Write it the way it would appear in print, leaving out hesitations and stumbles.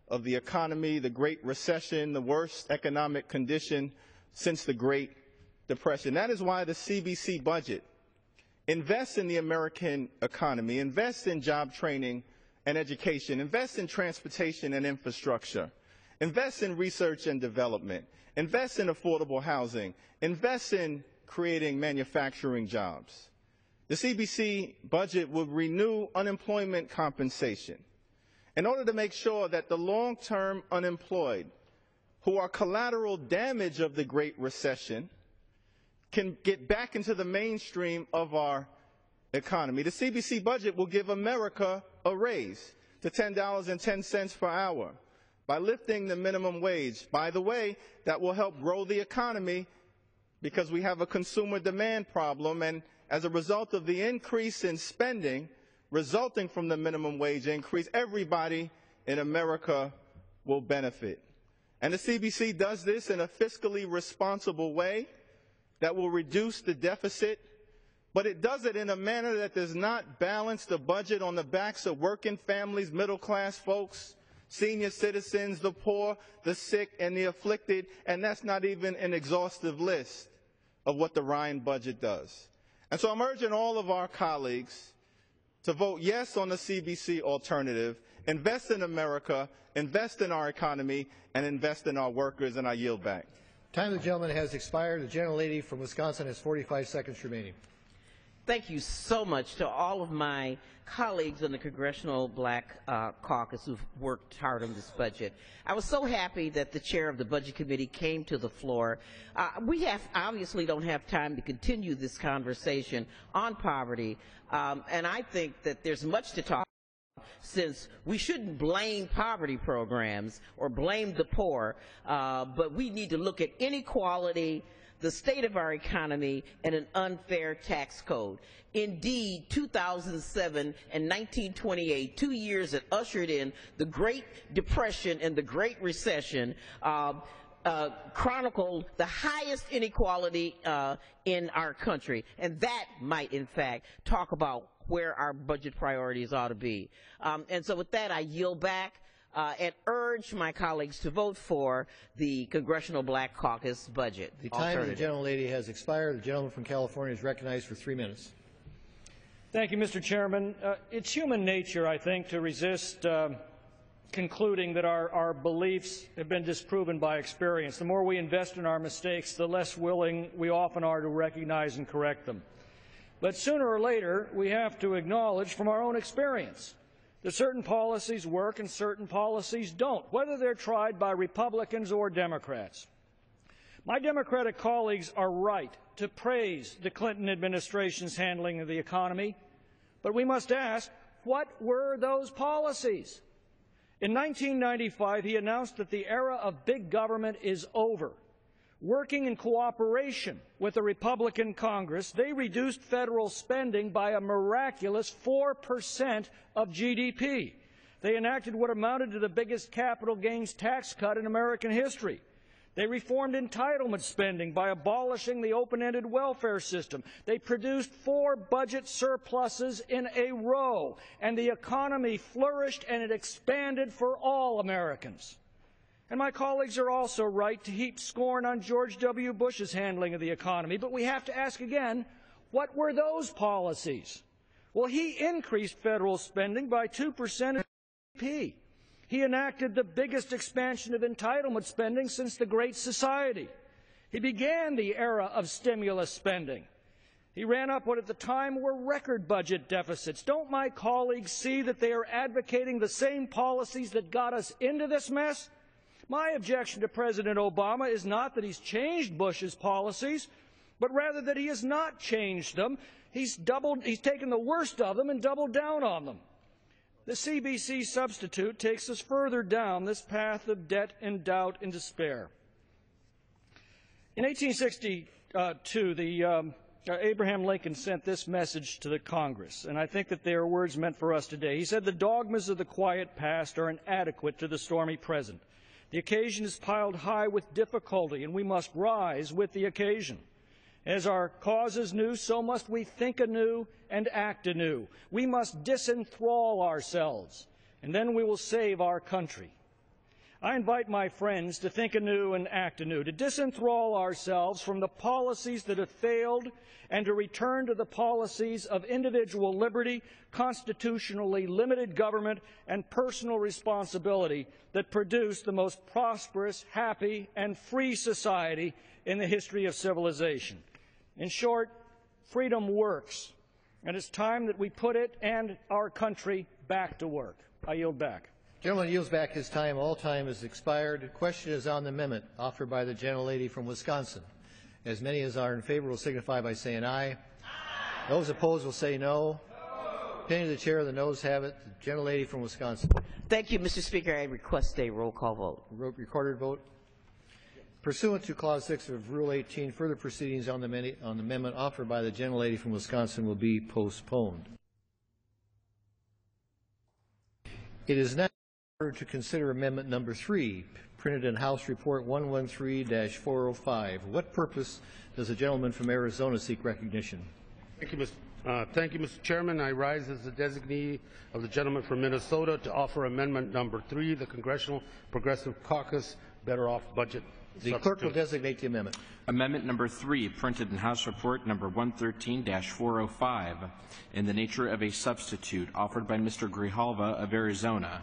of the economy, the Great Recession, the worst economic condition since the Great Depression. That is why the CBC budget invests in the American economy, invests in job training and education, invests in transportation and infrastructure, invests in research and development, invests in affordable housing, invests in creating manufacturing jobs. The CBC budget will renew unemployment compensation in order to make sure that the long-term unemployed, who are collateral damage of the Great Recession, can get back into the mainstream of our economy. The CBC budget will give America a raise to $10.10 per hour by lifting the minimum wage. By the way, that will help grow the economy because we have a consumer demand problem, and as a result of the increase in spending resulting from the minimum wage increase, everybody in America will benefit. And the CBC does this in a fiscally responsible way that will reduce the deficit, but it does it in a manner that does not balance the budget on the backs of working families, middle-class folks, senior citizens, the poor, the sick, and the afflicted, and that's not even an exhaustive list of what the Ryan budget does. And so I'm urging all of our colleagues to vote yes on the CBC alternative, invest in America, invest in our economy, and invest in our workers, and I yield back. Time of the gentleman has expired. The gentlelady from Wisconsin has 45 seconds remaining. Thank you so much to all of my colleagues in the Congressional Black Caucus who've worked hard on this budget. I was so happy that the chair of the Budget Committee came to the floor. We obviously don't have time to continue this conversation on poverty, and I think that there's much to talk about, since we shouldn't blame poverty programs or blame the poor, but we need to look at inequality, the state of our economy, and an unfair tax code. Indeed, 2007 and 1928, 2 years that ushered in the Great Depression and the Great Recession, chronicled the highest inequality in our country. And that might, in fact, talk about where our budget priorities ought to be. And so with that, I yield back and urge my colleagues to vote for the Congressional Black Caucus budget. The time of the gentlelady has expired. The gentleman from California is recognized for 3 minutes. Thank you, Mr. Chairman. It's human nature, I think, to resist concluding that our beliefs have been disproven by experience. The more we invest in our mistakes, the less willing we often are to recognize and correct them. But sooner or later, we have to acknowledge from our own experience that certain policies work and certain policies don't, whether they're tried by Republicans or Democrats. My Democratic colleagues are right to praise the Clinton administration's handling of the economy, but we must ask, what were those policies? In 1995, he announced that the era of big government is over. Working in cooperation with the Republican Congress, they reduced federal spending by a miraculous 4% of GDP. They enacted what amounted to the biggest capital gains tax cut in American history. They reformed entitlement spending by abolishing the open-ended welfare system. They produced 4 budget surpluses in a row, and the economy flourished and it expanded for all Americans. And my colleagues are also right to heap scorn on George W. Bush's handling of the economy, but we have to ask again, what were those policies? Well, he increased federal spending by 2% of GDP. He enacted the biggest expansion of entitlement spending since the Great Society. He began the era of stimulus spending. He ran up what at the time were record budget deficits. Don't my colleagues see that they are advocating the same policies that got us into this mess? My objection to President Obama is not that he's changed Bush's policies, but rather that he has not changed them. He's taken the worst of them and doubled down on them. The CBC substitute takes us further down this path of debt and doubt and despair. In 1862, Abraham Lincoln sent this message to the Congress, and I think that they are words meant for us today. He said, "The dogmas of the quiet past are inadequate to the stormy present. The occasion is piled high with difficulty, and we must rise with the occasion. As our cause is new, so must we think anew and act anew. We must disenthrall ourselves, and then we will save our country." I invite my friends to think anew and act anew, to disenthrall ourselves from the policies that have failed and to return to the policies of individual liberty, constitutionally limited government, and personal responsibility that produce the most prosperous, happy, and free society in the history of civilization. In short, freedom works, and it's time that we put it and our country back to work. I yield back. The gentleman yields back his time. All time is expired. The question is on the amendment offered by the gentlelady from Wisconsin. As many as are in favor will signify by saying aye. Aye. Those opposed will say no. Opinion of the chair, the noes have it. The gentlelady from Wisconsin. Thank you, Mr. Speaker. I request a roll call vote. Recorded vote. Pursuant to Clause 6 of Rule 18, further proceedings on the amendment offered by the gentlelady from Wisconsin will be postponed. It is now in order to consider Amendment Number 3, printed in House Report 113-405. What purpose does the gentleman from Arizona seek recognition? Thank you, Mr. Chairman. I rise as the designee of the gentleman from Minnesota to offer Amendment Number 3, the Congressional Progressive Caucus Better Off Budget. The clerk will designate the amendment. Amendment Number 3, printed in House Report Number 113-405, in the nature of a substitute, offered by Mr. Grijalva of Arizona.